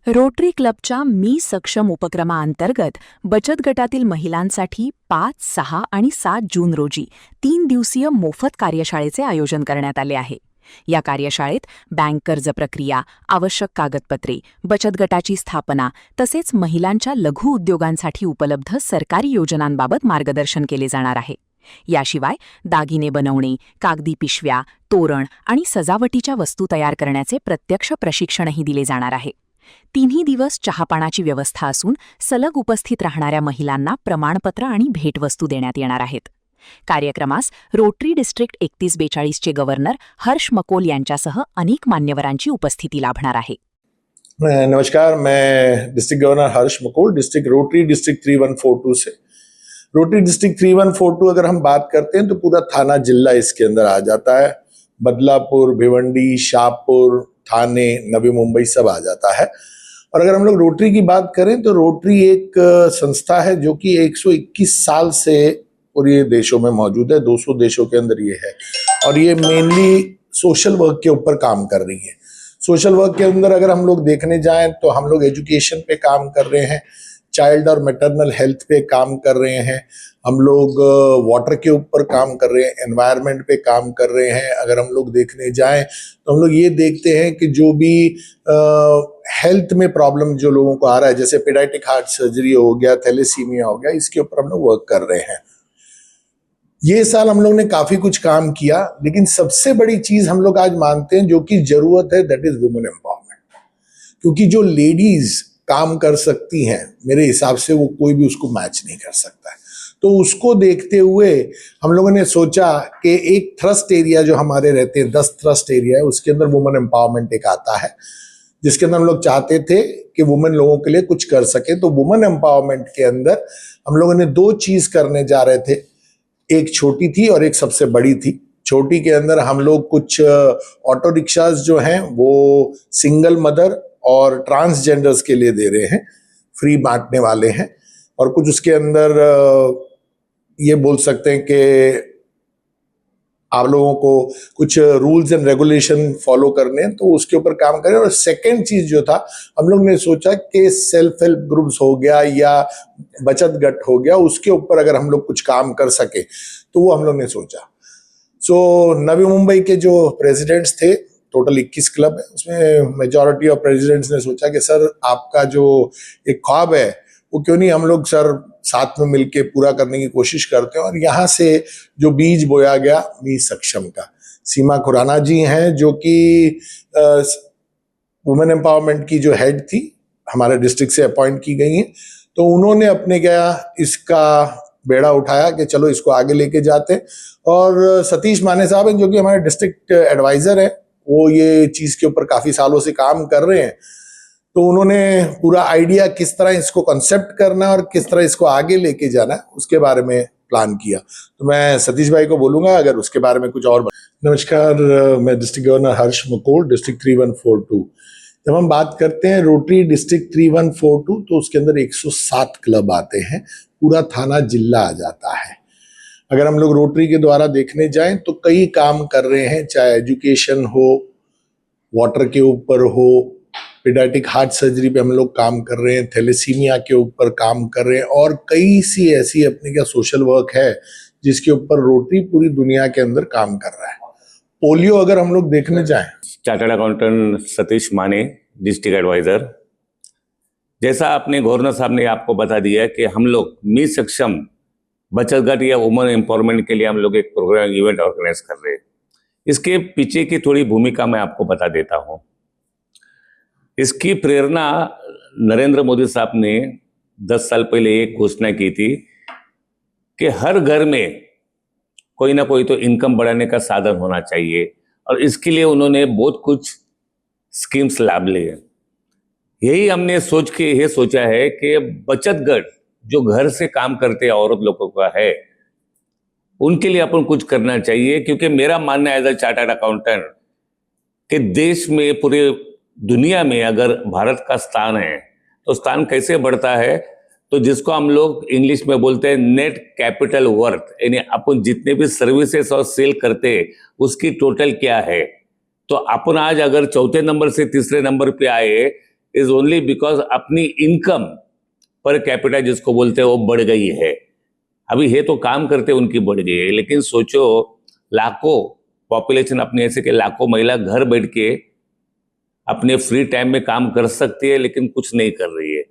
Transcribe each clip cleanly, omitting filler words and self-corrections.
Rotary क्लबच्या मी सक्षम उपक्रमाअंतर्गत बचत गटातील महिलांसाठी 5, 6 आणि 7 जून रोजी 3 दिवसीय मोफत कार्यशाळेचे आयोजन करण्यात आले आहे. या कार्यशाळेत बँक कर्ज प्रक्रिया, आवश्यक कागदपत्रे, बचत गटाची स्थापना तसेच महिलांच्या लघु उद्योगांसाठी उपलब्ध सरकारी योजनांबाबत मार्गदर्शन केले जाणार आहे. याशिवाय दागिने बनवणे, कागदी पिशव्या, तोरण आणि सजावटीच्या वस्तू तयार करण्याचे प्रत्यक्ष प्रशिक्षणही दिले जाणार आहे. तिन्ही दिवस चहापानाची व्यवस्था असून सलग उपस्थित राहणाऱ्या महिलांना प्रमाणपत्र आणि भेटवस्तू देण्यात येणार आहेत. कार्यक्रमास रोटरी डिस्ट्रिक्ट 3142 चे गव्हर्नर हर्ष मकोल यांच्यासह अनेक मान्यवरांची उपस्थिती लाभणार आहे. नमस्कार, मैं डिस्ट्रिक्ट गवर्नर हर्ष मकोल, डिस्ट्रिक्ट रोटरी डिस्ट्रिक्ट 3142 से। रोटरी डिस्ट्रिक्ट 3142 अगर हम बात करते हैं तो पूरा थाना जिला इसके अंदर आ जाता है। बदलापुर, भिवंडी, शाहपुर, थाने, नवी मुंबई सब आ जाता है। और अगर हम लोग रोटरी की बात करें तो रोटरी एक संस्था है जो कि 121 साल से पूरे देशों में मौजूद है, 200 देशों के अंदर ये है, और ये मेनली सोशल वर्क के ऊपर काम कर रही है। सोशल वर्क के अंदर अगर हम लोग देखने जाएं तो हम लोग एजुकेशन पे काम कर रहे हैं, चाइल्ड और मैटरनल हेल्थ पे काम कर रहे हैं, हम लोग वाटर के ऊपर काम कर रहे हैं, एनवायरनमेंट पे काम कर रहे हैं। अगर हम लोग देखने जाएं तो हम लोग ये देखते हैं कि जो भी हेल्थ में प्रॉब्लम जो लोगों को आ रहा है, जैसे पीडियाट्रिक हार्ट सर्जरी हो गया, थैलेसीमिया हो गया, इसके ऊपर हम लोग वर्क कर रहे हैं। ये साल हम लोग ने काफी कुछ काम किया, लेकिन सबसे बड़ी चीज हम लोग आज मानते हैं जो कि जरूरत है, दैट इज वुमेन एम्पावरमेंट। क्योंकि जो लेडीज काम कर सकती हैं, मेरे हिसाब से वो कोई भी उसको मैच नहीं कर सकता है। तो उसको देखते हुए हम लोगों ने सोचा कि एक थ्रस्ट एरिया जो हमारे रहते हैं, 10 थ्रस्ट एरिया है, उसके अंदर वुमेन एम्पावरमेंट एक आता है, जिसके अंदर हम लोग चाहते थे कि वुमेन लोगों के लिए कुछ कर सके। तो वुमेन एम्पावरमेंट के अंदर हम लोगों ने 2 चीज करने जा रहे थे, एक छोटी थी और एक सबसे बड़ी थी। छोटी के अंदर हम लोग कुछ ऑटो रिक्शाज जो हैं वो सिंगल मदर और ट्रांसजेंडर्स के लिए दे रहे हैं, फ्री बांटने वाले हैं। और कुछ उसके अंदर ये बोल सकते हैं कि आप लोगों को कुछ रूल्स एंड रेगुलेशन फॉलो करने हैं, तो उसके ऊपर काम करें। और सेकंड चीज जो था, हम लोग ने सोचा कि सेल्फ हेल्प ग्रुप्स हो गया या बचत गट हो गया, उसके ऊपर अगर हम लोग कुछ काम कर सके तो वो हम लोग ने सोचा। नवी मुंबई के जो प्रेसिडेंट्स थे, टोटल 21 क्लब है, उसमें मेजॉरिटी ऑफ प्रेसिडेंट्स ने सोचा कि सर आपका जो एक ख्वाब है वो क्यों नहीं हम लोग सर साथ में मिलके पूरा करने की कोशिश करते हैं। और यहाँ से जो बीज बोया गया मी सक्षम का, सीमा खुराना जी हैं जो कि वुमेन एम्पावरमेंट की जो हेड थी, हमारे डिस्ट्रिक्ट से अपॉइंट की गई हैं, तो उन्होंने अपने इसका बेड़ा उठाया कि चलो इसको आगे लेके जाते हैं। और सतीश माने साहब हैं जो कि हमारे डिस्ट्रिक्ट एडवाइजर हैं, वो ये चीज के ऊपर काफी सालों से काम कर रहे हैं, तो उन्होंने पूरा आइडिया किस तरह इसको कॉन्सेप्ट करना और किस तरह इसको आगे लेके जाना उसके बारे में प्लान किया। तो मैं सतीश भाई को बोलूंगा अगर उसके बारे में कुछ और। नमस्कार, मैं डिस्ट्रिक्ट गवर्नर हर्ष मकोल, डिस्ट्रिक्ट 3142। जब हम बात करते हैं रोटरी डिस्ट्रिक्ट 3142 तो उसके अंदर 107 क्लब आते हैं, पूरा थाना जिला आ जाता है। अगर हम लोग रोटरी के द्वारा देखने जाएं तो कई काम कर रहे हैं, चाहे एजुकेशन हो, वाटर के ऊपर हो, पीडियाट्रिक हार्ट सर्जरी पे हम लोग काम कर रहे हैं, थैलेसीमिया के ऊपर काम कर रहे हैं, और कई सी ऐसी अपनी सोशल वर्क है जिसके ऊपर रोटरी पूरी दुनिया के अंदर काम कर रहा है। पोलियो अगर हम लोग देखने जाएं, चार्टर्ड अकाउंटेंट सतीश माने, डिस्ट्रिक्ट एडवाइजर। जैसा आपने गवर्नर साहब ने आपको बता दिया कि हम लोग मी सक्षम बचत गट या वुमेन एम्पावरमेंट के लिए हम लोग एक प्रोग्राम इवेंट ऑर्गेनाइज कर रहे हैं। इसके पीछे की थोड़ी भूमिका मैं आपको बता देता हूँ। इसकी प्रेरणा नरेंद्र मोदी साहब ने 10 साल पहले एक घोषणा की थी कि हर घर में कोई ना कोई तो इनकम बढ़ाने का साधन होना चाहिए, और इसके लिए उन्होंने बहुत कुछ स्कीम्स लाभ लिए। यही हमने सोच के ये सोचा है कि बचत गट जो घर से काम करते हैं औरत लोगों का है, उनके लिए अपन कुछ करना चाहिए। क्योंकि मेरा मानना है एज अ चार्टर्ड अकाउंटेंट कि देश में, पूरे दुनिया में अगर भारत का स्थान है तो स्थान कैसे बढ़ता है, तो जिसको हम लोग इंग्लिश में बोलते हैं नेट कैपिटल वर्थ, यानी अपन जितने भी सर्विसेज और सेल करते हैं उसकी टोटल क्या है। तो अपन आज अगर चौथे नंबर से तीसरे नंबर पे आए इज ओनली बिकॉज अपनी इनकम पर कैपिटा जिसको बोलते हैं वो बढ़ गई है। अभी ये तो काम करते उनकी बढ़ गई है, लेकिन सोचो लाखों पॉपुलेशन अपने ऐसे के लाखों महिला घर बैठ के अपने फ्री टाइम में काम कर सकती है लेकिन कुछ नहीं कर रही है।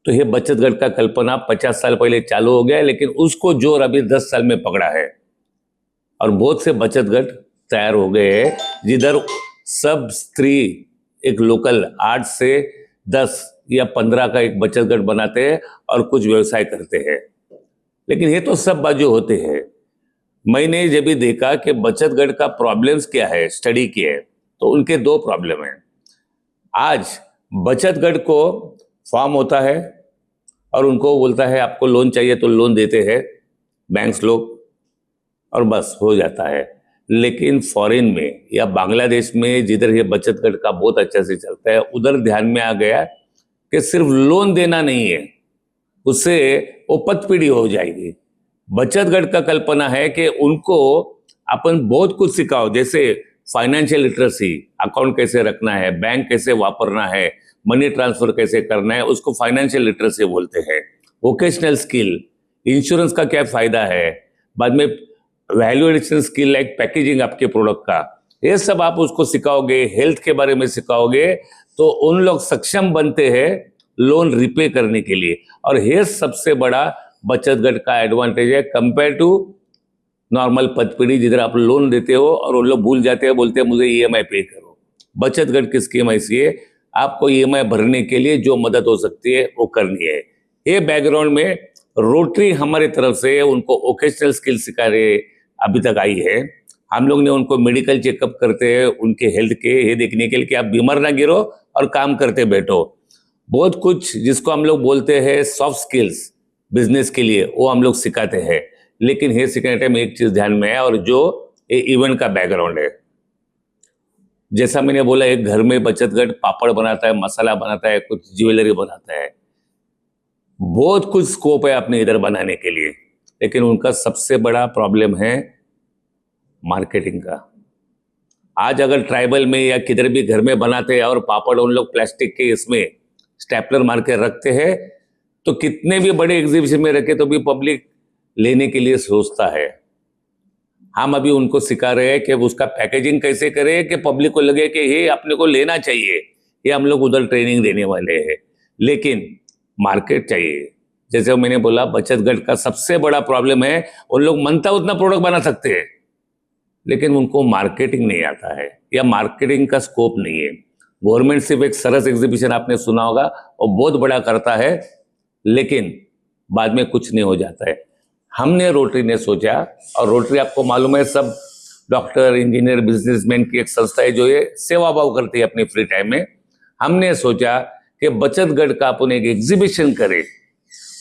तो ये बचत गट का कल्पना 50 साल पहले चालू हो गया है, लेकिन उसको जोर अभी 10 साल में पकड़ा है और बहुत से बचत गट तैयार हो गए हैं जिधर सब स्त्री एक लोकल 8 से 10 या 15 का एक बचत गट बनाते हैं और कुछ व्यवसाय करते हैं। लेकिन ये तो सब बाजू होते हैं। मैंने जब भी देखा कि बचत गट का प्रॉब्लम्स क्या है, स्टडी किया है, तो उनके 2 प्रॉब्लम हैं। आज बचत गट को फॉर्म होता है और उनको बोलता है आपको लोन चाहिए तो लोन देते हैं बैंक्स लोग और बस हो जाता है। लेकिन फॉरेन में या बांग्लादेश में जिधर ये बचत गट का बहुत अच्छा से चलता है, उधर ध्यान में आ गया कि सिर्फ लोन देना नहीं है, उससे वो पतपीढ़ी हो जाएगी। बचत गट का कल्पना है कि उनको अपन बहुत कुछ सिखाओ, जैसे फाइनेंशियल लिटरेसी, अकाउंट कैसे रखना है, बैंक कैसे वापरना है, मनी ट्रांसफर कैसे करना है, उसको फाइनेंशियल लिटरेसी बोलते हैं। वोकेशनल स्किल, इंश्योरेंस का क्या फायदा है, बाद में value addition skill like packaging आपके प्रोडक्ट का, ये सब आप उसको सिखाओगे, हेल्थ के बारे में सिखाओगे तो उन लोग सक्षम बनते हैं लोन रिपे करने के लिए। और ये सबसे बड़ा बचत गट का एडवांटेज है कंपेयर टू नॉर्मल पतपीढ़ी जिधर आप लोन देते हो और उन लोग भूल जाते हैं, बोलते हैं मुझे ईएमआई पे करो। बचत गट की स्कीम ऐसी है, आपको ईएमआई भरने के लिए जो मदद हो सकती है वो करनी है। ये बैकग्राउंड में रोटरी हमारी तरफ से उनको वोकेशनल स्किल सिखा रहे अभी तक आई है। हम लोग ने उनको मेडिकल चेकअप करते हैं उनके हेल्थ के, ये देखने के लिए कि आप बीमार ना गिरो और काम करते बैठो। बहुत कुछ जिसको हम लोग बोलते हैं सॉफ्ट स्किल्स बिजनेस के लिए, वो हम लोग सिखाते हैं। लेकिन ये सिखाने टाइम एक चीज ध्यान में है, और जो ये इवेंट का बैकग्राउंड है, जैसा मैंने बोला एक घर में बचत गट पापड़ बनाता है, मसाला बनाता है, कुछ ज्वेलरी बनाता है, बहुत कुछ स्कोप है अपने इधर बनाने के लिए। लेकिन उनका सबसे बड़ा प्रॉब्लम है मार्केटिंग का। आज अगर ट्राइबल में या किधर भी घर में बनाते हैं और पापड़ उन लोग प्लास्टिक के इसमें स्टेपलर मार के रखते हैं, तो कितने भी बड़े एग्जीबिशन में रखे तो भी पब्लिक लेने के लिए सोचता है। हम अभी उनको सिखा रहे हैं कि उसका पैकेजिंग कैसे करें कि पब्लिक को लगे कि ये अपने को लेना चाहिए। ये हम लोग उधर ट्रेनिंग देने वाले हैं। लेकिन मार्केट चाहिए। जैसे मैंने बोला बचत गट का सबसे बड़ा प्रॉब्लम है, उन लोग मनता उतना प्रोडक्ट बना सकते हैं लेकिन उनको मार्केटिंग नहीं आता है या मार्केटिंग का स्कोप नहीं है। गवर्नमेंट सिर्फ एक सरस एग्जीबिशन आपने सुना होगा और बहुत बड़ा करता है, लेकिन बाद में कुछ नहीं हो जाता है। हमने रोटरी ने सोचा, और रोटरी आपको मालूम है सब डॉक्टर, इंजीनियर, बिजनेसमैन की एक संस्था है जो ये सेवा भाव करती है अपने फ्री टाइम में। हमने सोचा कि बचत गट का अपन एक एग्जीबिशन करें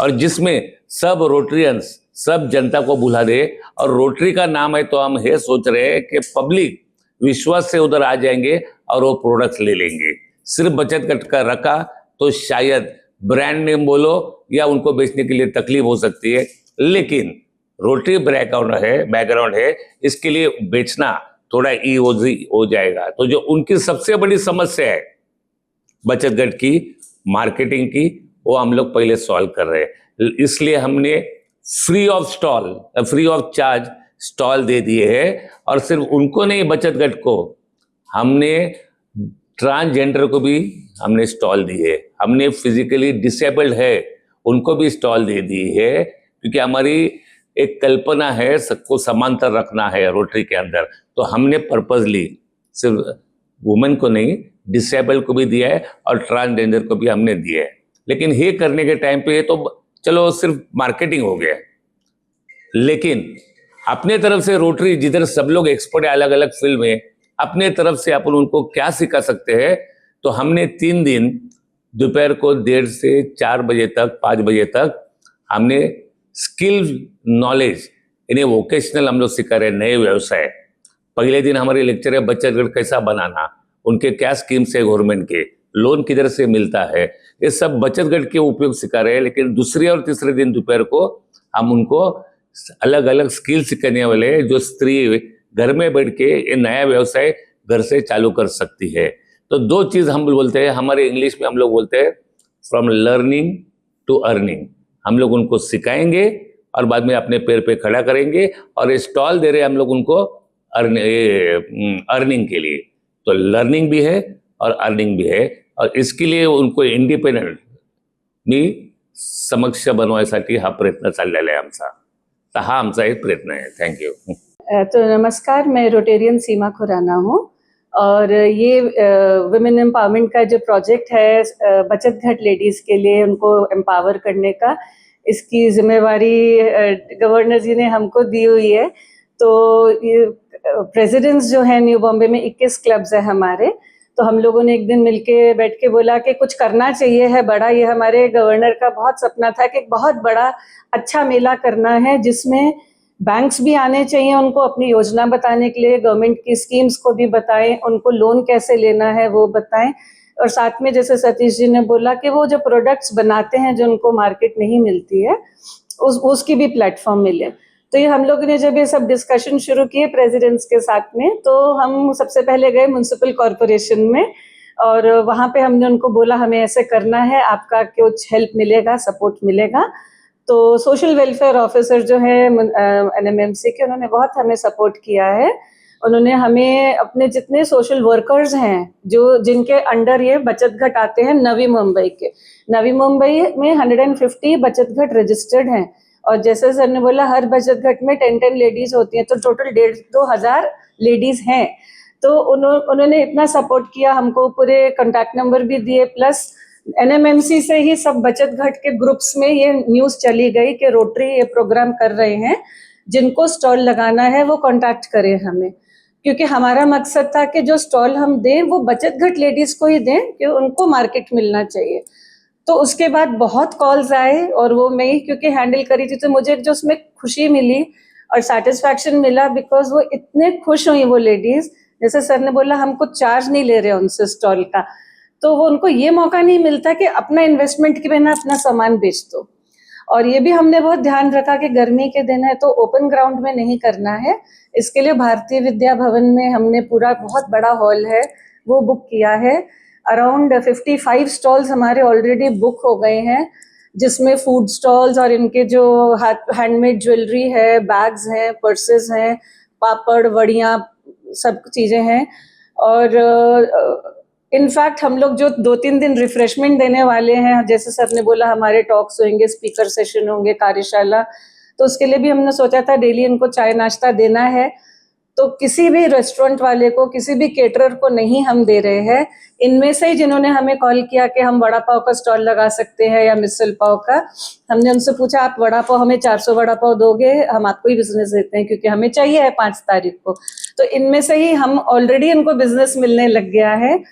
और जिसमें सब रोटरियंस, सब जनता को बुला दे। और रोटरी का नाम है तो हम ये सोच रहे हैं कि पब्लिक विश्वास से उधर आ जाएंगे और वो प्रोडक्ट्स ले लेंगे। सिर्फ बचत गट का रखा तो शायद ब्रांड नेम बोलो या उनको बेचने के लिए तकलीफ हो सकती है, लेकिन रोटरी बैकग्राउंड है, इसके लिए बेचना थोड़ा ईजी हो जाएगा। तो जो उनकी सबसे बड़ी समस्या है बचत गट की, मार्केटिंग की, वो हम लोग पहले सॉल्व कर रहे हैं। इसलिए हमने फ्री ऑफ चार्ज स्टॉल दे दिए हैं। और सिर्फ उनको नहीं, बचत गट को हमने ट्रांसजेंडर को भी हमने स्टॉल दिए, हमने फिजिकली डिसेबल्ड है उनको भी स्टॉल दे दी है, क्योंकि हमारी एक कल्पना है सबको समांतर रखना है रोटरी के अंदर। तो हमने पर्पजली सिर्फ वुमेन को नहीं, डिसेबल को भी दिया है और ट्रांसजेंडर को भी हमने दिया है। लेकिन ये करने के टाइम पे तो चलो सिर्फ मार्केटिंग हो गया, लेकिन अपने तरफ से रोटरी जिधर सब लोग एक्सपर्ट है अलग अलग फील्ड में, अपने तरफ से अपन उनको क्या सिखा सकते हैं। तो हमने 3 दिन दोपहर को 1:30 से 4 बजे तक, 5 बजे तक हमने स्किल नॉलेज इन्हें वोकेशनल हम लोग सिखा रहे, नए व्यवसाय। पहले दिन हमारे लेक्चर है बचत गट कैसा बनाना, उनके क्या स्कीम्स है गवर्नमेंट के, लोन किधर से मिलता है, ये सब बचत गट के उपयोग सिखा रहे हैं। लेकिन दूसरे और तीसरे दिन दोपहर को हम उनको अलग अलग स्किल सिखाने वाले हैं, जो स्त्री घर में बैठ के ये नया व्यवसाय घर से चालू कर सकती है। तो दो चीज़ हम बोलते हैं, हमारे इंग्लिश में हम लोग बोलते हैं फ्रॉम लर्निंग टू अर्निंग। हम लोग उनको सिखाएंगे और बाद में अपने पैर पे खड़ा करेंगे, और स्टॉल दे रहे हैं हम लोग उनको अर्निंग के लिए। तो लर्निंग भी है और अर्निंग भी है, और इसके लिए उनको इंडिपेंडेंट मी समक्ष बनवायसाठी हा प्रयत्न चाललेला आहे आमचा. तर हा आमचा एक प्रयत्न आहे. थँक्यू. तो नमस्कार, मैं रोटेरियन सीमा खुराना हूँ और ये वुमेन एम्पावरमेंट का जो प्रोजेक्ट है बचत घट लेडीज़ के लिए उनको एम्पावर करने का, इसकी जिम्मेवारी गवर्नर जी ने हमको दी हुई है। तो ये प्रेसिडेंट्स जो है न्यू बॉम्बे में 21 क्लब्स है हमारे, तो हम लोगों ने एक दिन मिलके बैठ के बोला कि कुछ करना चाहिए है बड़ा। ये हमारे गवर्नर का बहुत सपना था कि बहुत बड़ा अच्छा मेला करना है जिसमें बैंक्स भी आने चाहिए, उनको अपनी योजना बताने के लिए, गवर्नमेंट की स्कीम्स को भी बताएं, उनको लोन कैसे लेना है वो बताएं, और साथ में जैसे सतीश जी ने बोला कि वो जो प्रोडक्ट्स बनाते हैं जो उनको मार्केट नहीं मिलती है उसकी भी प्लेटफॉर्म मिले। तो ये हम लोगों ने जब ये सब डिस्कशन शुरू किए प्रेसिडेंट्स के साथ में, तो हम सबसे पहले गए म्युनिसिपल कॉरपोरेशन में और वहाँ पे हमने उनको बोला हमें ऐसे करना है, आपका कुछ हेल्प मिलेगा, सपोर्ट मिलेगा। तो सोशल वेलफेयर ऑफिसर जो है NMMC के, उन्होंने बहुत हमें सपोर्ट किया है। उन्होंने हमें अपने जितने सोशल वर्कर्स हैं जो जिनके अंडर ये बचत घट आते हैं, नवी मुंबई में 150 बचत घट रजिस्टर्ड हैं, और जैसे सर ने बोला हर बचत घट में 10 लेडीज होती हैं, तो टोटल 1,500-2 हज़ार लेडीज हैं। तो उन्होंने इतना सपोर्ट किया, हमको पूरे कॉन्टैक्ट नंबर भी दिए, प्लस NMMC से ही सब बचत घट के ग्रुप्स में ये न्यूज़ चली गई कि रोटरी ये प्रोग्राम कर रहे हैं, जिनको स्टॉल लगाना है वो कॉन्टैक्ट करें हमें, क्योंकि हमारा मकसद था कि जो स्टॉल हम दें वो बचत घट लेडीज़ को ही दें, कि उनको मार्केट मिलना चाहिए। तो उसके बाद बहुत कॉल्स आए और वो मैं ही क्योंकि हैंडल करी थी, तो मुझे जो उसमें खुशी मिली और सेटिस्फैक्शन मिला, बिकॉज वो इतने खुश हुई वो लेडीज़। जैसे सर ने बोला हम कुछ चार्ज नहीं ले रहे उनसे स्टॉल का, तो वो उनको ये मौका नहीं मिलता कि अपना इन्वेस्टमेंट के बिना अपना सामान बेच दो। और ये भी हमने बहुत ध्यान रखा कि गर्मी के दिन है तो ओपन ग्राउंड में नहीं करना है। इसके लिए भारतीय विद्या भवन में हमने पूरा बहुत बड़ा हॉल है वो बुक किया है। अराउंड 55 स्टॉल्स हमारे ऑलरेडी बुक हो गए हैं, जिसमें फूड स्टॉल्स और इनके जो हैंडमेड ज्वेलरी है, बैग्स हैं, पर्सेस हैं, पापड़, वड़ियाँ, सब चीज़ें हैं। और इनफैक्ट हम लोग जो 2-3 दिन रिफ्रेशमेंट देने वाले हैं, जैसे सर ने बोला हमारे टॉक्स होंगे, स्पीकर सेशन होंगे, कार्यशाला, तो उसके लिए भी हमने सोचा था डेली इनको चाय नाश्ता देना है। तो किसी भी रेस्टोरेंट वाले को, किसी भी केटरर को नहीं हम दे रहे हैं। इनमें से ही जिन्होंने हमें कॉल किया कि हम वड़ा पाव का स्टॉल लगा सकते हैं या मिसल पाव का, हमने उनसे पूछा आप वड़ा पाव हमें 400 वड़ा पाव दोगे, हम आपको ही बिजनेस देते हैं क्योंकि हमें चाहिए है 5 तारीख को। तो इनमें से ही हम ऑलरेडी इनको बिजनेस मिलने लग गया है।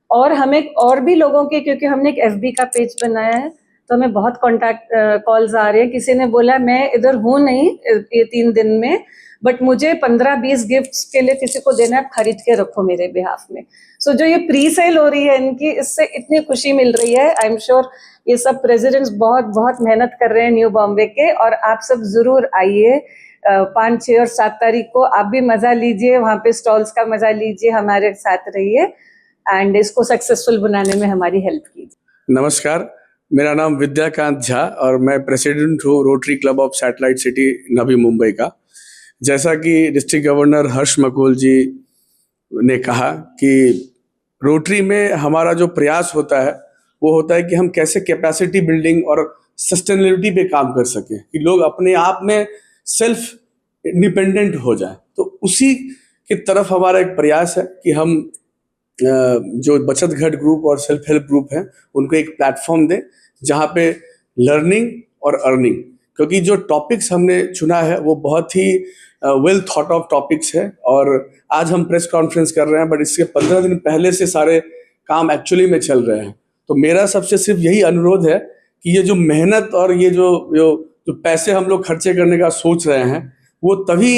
और हमें और भी लोगों के, क्योंकि हमने एक FB का पेज बनाया है, तो हमें बहुत कॉन्टैक्ट कॉल्स आ रहे हैं। किसी ने बोला मैं इधर हूँ नहीं ये 3 दिन में, बट मुझे 15-20 गिफ्ट्स के लिए किसी को देना है, आप खरीद के रखो मेरे बिहाफ में। सो जो ये प्री सेल हो रही है इनकी, इससे इतनी खुशी मिल रही है। आई एम श्योर ये सब प्रेसिडेंट्स बहुत बहुत मेहनत कर रहे हैं न्यू बॉम्बे के, और आप सब जरूर आइए 5, 6 और 7 तारीख को। आप भी मजा लीजिए, वहाँ पे स्टॉल्स का मजा लीजिए, हमारे साथ रहिए एंड इसको सक्सेसफुल बनाने में हमारी हेल्प कीजिए। नमस्कार, मेरा नाम विद्याकांत झा और मैं प्रेसिडेंट हूँ Rotary Club of Satellite City Navi Mumbai का। जैसा कि डिस्ट्रिक्ट गवर्नर हर्ष मकोल जी ने कहा कि रोटरी में हमारा जो प्रयास होता है वो होता है कि हम कैसे कैपेसिटी बिल्डिंग और सस्टेनेबिलिटी पे काम कर सकें, कि लोग अपने आप में सेल्फ इंडिपेंडेंट हो जाए। तो उसी की तरफ हमारा एक प्रयास है कि हम जो बचत घट ग्रुप और सेल्फ हेल्प ग्रुप हैं उनको एक प्लेटफॉर्म दें जहाँ पे लर्निंग और अर्निंग, क्योंकि जो टॉपिक्स हमने चुना है वो बहुत ही वेल थॉट ऑफ टॉपिक्स है। और आज हम प्रेस कॉन्फ्रेंस कर रहे हैं, बट इसके 15 दिन पहले से सारे काम एक्चुअली में चल रहे हैं। तो मेरा सबसे सिर्फ यही अनुरोध है कि ये जो मेहनत और ये जो पैसे हम लोग खर्चे करने का सोच रहे हैं वो तभी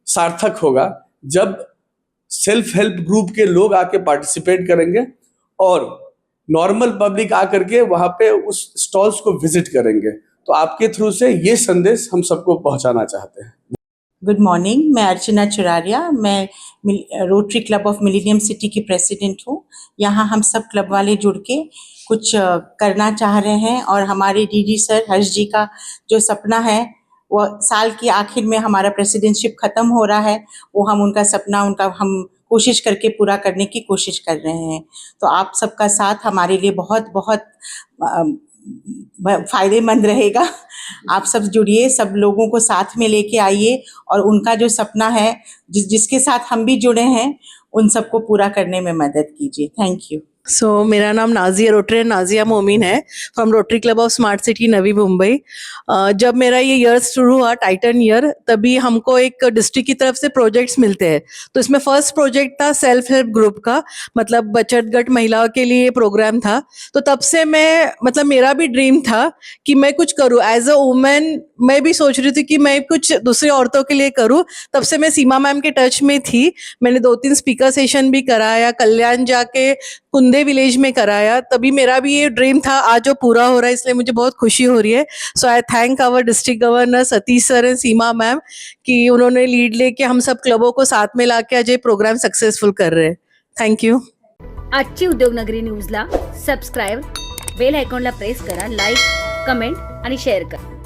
सार्थक होगा जब सेल्फ हेल्प ग्रुप के लोग आके पार्टिसिपेट करेंगे और नॉर्मल पब्लिक आकर के वहाँ पे उस स्टॉल्स को विजिट करेंगे। तो आपके थ्रू से ये संदेश हम सबको पहुँचाना चाहते हैं। गुड मॉर्निंग, मैं अर्चना चुरारिया, मैं rotary Club of millennium city की प्रेसिडेंट हूँ। यहाँ हम सब क्लब वाले जुड़ के कुछ करना चाह रहे हैं और हमारे डीडी सर हर्ष जी का जो सपना है वो साल के आखिर में हमारा प्रेसिडेंटशिप ख़त्म हो रहा है, वो हम उनका सपना हम कोशिश करके पूरा करने की कोशिश कर रहे हैं। तो आप सबका साथ हमारे लिए बहुत बहुत फ़ायदेमंद रहेगा। आप सब जुड़िए, सब लोगों को साथ में लेके आइए और उनका जो सपना है जिसके साथ हम भी जुड़े हैं उन सबको पूरा करने में मदद कीजिए। Thank you. मेरा नाम नाजिया रोटरी नाजिया मोमिन है from Rotary Club of Smart City Navi Mumbai. जब मेरा ये ईयर शुरू हुआ टाइटन ईयर, तभी हमको एक डिस्ट्रिक्ट की तरफ से प्रोजेक्ट्स मिलते हैं। तो इसमें फर्स्ट प्रोजेक्ट था सेल्फ हेल्प ग्रुप का, मतलब बचत गट महिलाओं के लिए प्रोग्राम था। तो तब से मैं मेरा भी ड्रीम था कि मैं कुछ करूँ एज अ वुमेन। मैं भी सोच रही थी कि मैं कुछ दूसरी औरतों के लिए करूँ। तब से मैं सीमा मैम के टच में थी। मैंने 2-3 स्पीकर सेशन भी कराया, कल्याण जाके कुंदे विलेज में कराया। तभी मेरा भी ये ड्रीम था, आज वो पूरा हो रहा है, इसलिए मुझे बहुत खुशी हो रही है। So I thank our district governor Satish sir and Seema ma'am कि उन्होंने लीड लेके हम सब क्लबों को साथ में लाके आज ये प्रोग्राम सक्सेसफुल कर रहे हैं। Thank you. आजची उद्योगनगरी न्यूजला सबस्क्राईब, बेल आयकॉनला प्रेस करा, लाईक, कमेंट आणि शेअर करा.